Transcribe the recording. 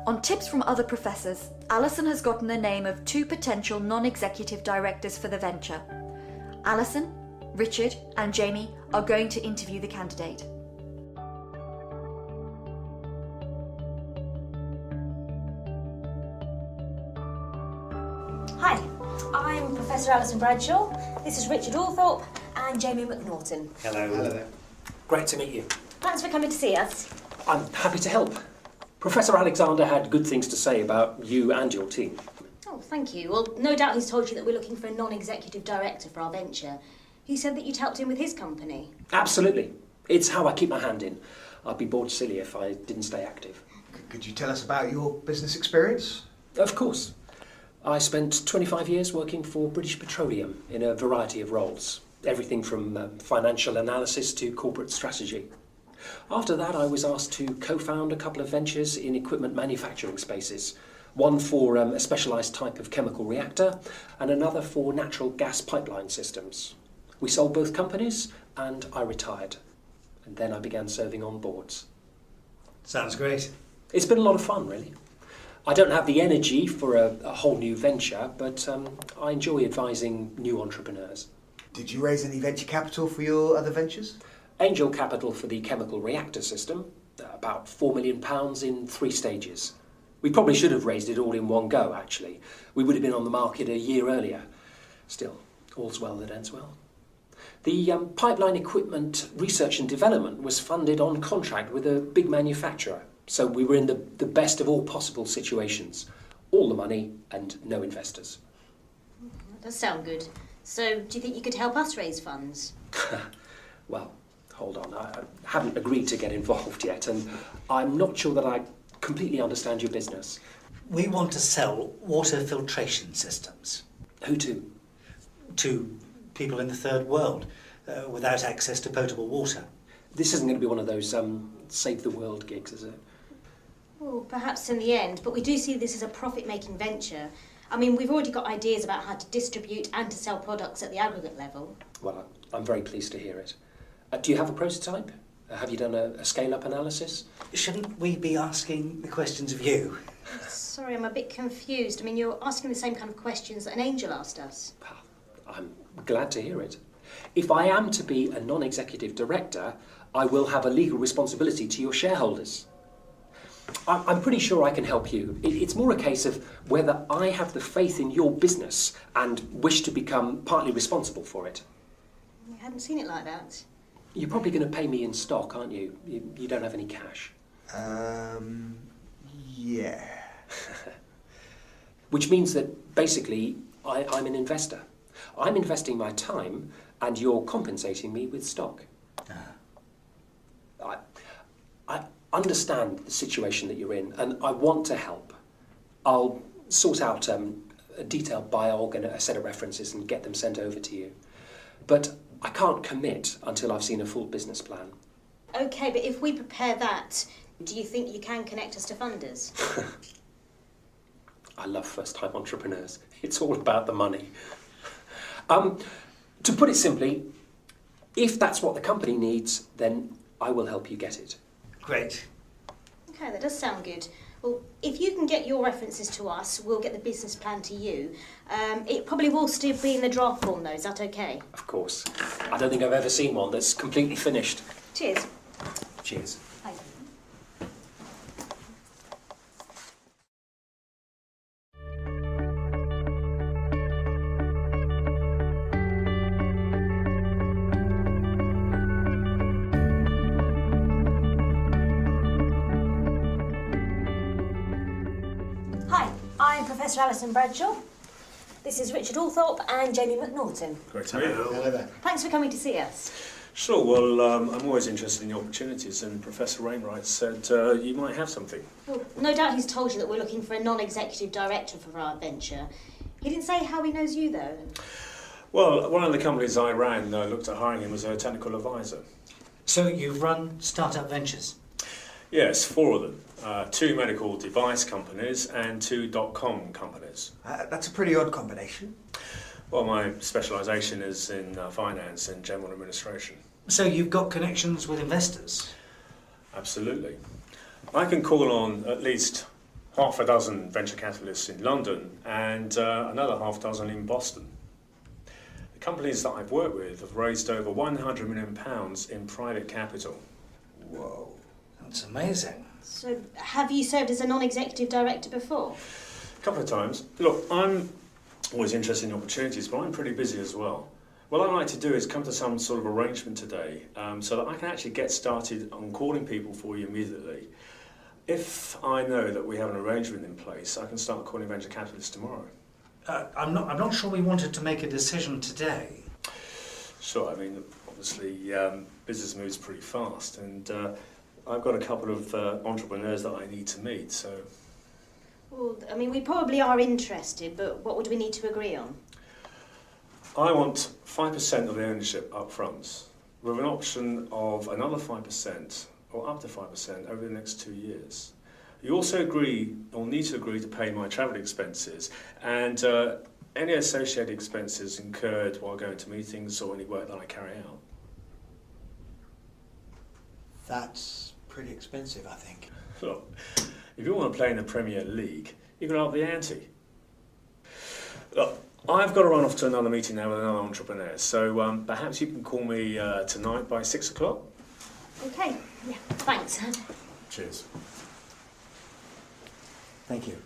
On tips from other professors, Alison has gotten the name of 2 potential non-executive directors for the venture. Alison, Richard and Jamie are going to interview the candidate. Hi, I'm Professor Alison Bradshaw. This is Richard Althorpe and Jamie McNaughton. Hello. Hello there. Great to meet you. Thanks for coming to see us. I'm happy to help. Professor Alexander had good things to say about you and your team. Oh, thank you. Well, no doubt he's told you that we're looking for a non-executive director for our venture. He said that you'd helped him with his company. Absolutely. It's how I keep my hand in. I'd be bored silly if I didn't stay active. Could you tell us about your business experience? Of course. I spent 25 years working for British Petroleum in a variety of roles. Everything from financial analysis to corporate strategy. After that, I was asked to co-found a couple of ventures in equipment manufacturing spaces. One for a specialised type of chemical reactor and another for natural gas pipeline systems. We sold both companies and I retired. And then I began serving on boards. Sounds great. It's been a lot of fun, really. I don't have the energy for a whole new venture, but I enjoy advising new entrepreneurs. Did you raise any venture capital for your other ventures? Angel capital for the chemical reactor system, about £4 million in 3 stages. We probably should have raised it all in one go, actually. We would have been on the market a year earlier. Still, all's well that ends well. The pipeline equipment research and development was funded on contract with a big manufacturer. So we were in the best of all possible situations. All the money and no investors. That does sound good. So, do you think you could help us raise funds? Well, hold on. I haven't agreed to get involved yet, and I'm not sure that I completely understand your business. We want to sell water filtration systems. Who to? To people in the third world without access to potable water. This isn't going to be one of those save the world gigs, is it? Well, perhaps in the end, but we do see this as a profit-making venture. I mean, we've already got ideas about how to distribute and to sell products at the aggregate level. Well, I'm very pleased to hear it. Do you have a prototype? Have you done a scale-up analysis? Shouldn't we be asking the questions of you? Sorry, I'm a bit confused. I mean, you're asking the same kind of questions that an angel asked us. I'm glad to hear it. If I am to be a non-executive director, I will have a legal responsibility to your shareholders. I'm pretty sure I can help you. It's more a case of whether I have the faith in your business and wish to become partly responsible for it. I hadn't seen it like that. You're probably going to pay me in stock, aren't you? You don't have any cash. Yeah. Which means that basically I'm an investor. I'm investing my time and you're compensating me with stock. I understand the situation that you're in and I want to help. I'll sort out a detailed biog and a set of references and get them sent over to you. But I can't commit until I've seen a full business plan. OK, but if we prepare that, do you think you can connect us to funders? I love first-time entrepreneurs. It's all about the money. To put it simply, if that's what the company needs, then I will help you get it. Great. OK, that does sound good. Well, if you can get your references to us, we'll get the business plan to you. It probably will still be in the draft form, though. Is that OK? Of course. I don't think I've ever seen one that's completely finished. Cheers. Cheers. Thank you. Hi, I'm Professor Alison Bradshaw. This is Richard Althorpe and Jamie McNaughton. Great to meet you. Hello there. Thanks for coming to see us. Sure, well, I'm always interested in the opportunities, and Professor Wainwright said you might have something. Well, no doubt he's told you that we're looking for a non-executive director for our venture. He didn't say how he knows you, though. Well, one of the companies I ran looked at hiring him as a technical advisor. So you've run startup ventures? Yes, 4 of them. 2 medical device companies and 2 .com companies. That's a pretty odd combination. Well, my specialisation is in finance and general administration. So you've got connections with investors? Absolutely. I can call on at least half a dozen venture capitalists in London and another half dozen in Boston. The companies that I've worked with have raised over £100 million in private capital. Whoa, that's amazing. So, have you served as a non-executive director before? A couple of times. Look, I'm always interested in opportunities, but I'm pretty busy as well. What I'd like to do is come to some sort of arrangement today so that I can actually get started on calling people for you immediately. If I know that we have an arrangement in place, I can start calling venture capitalists tomorrow. I'm not sure we wanted to make a decision today. Sure, I mean, obviously business moves pretty fast, and I've got a couple of entrepreneurs that I need to meet, so... Well, I mean, we probably are interested, but what would we need to agree on? I want 5% of the ownership up front, with an option of another 5% or up to 5% over the next 2 years. You also need to agree to pay my travel expenses and any associated expenses incurred while going to meetings or any work that I carry out. That's pretty expensive, I think. Look, if you want to play in the Premier League, you've got to up the ante. Look, I've got to run off to another meeting now with another entrepreneur, so perhaps you can call me tonight by 6 o'clock? Okay, yeah, thanks. Cheers. Thank you.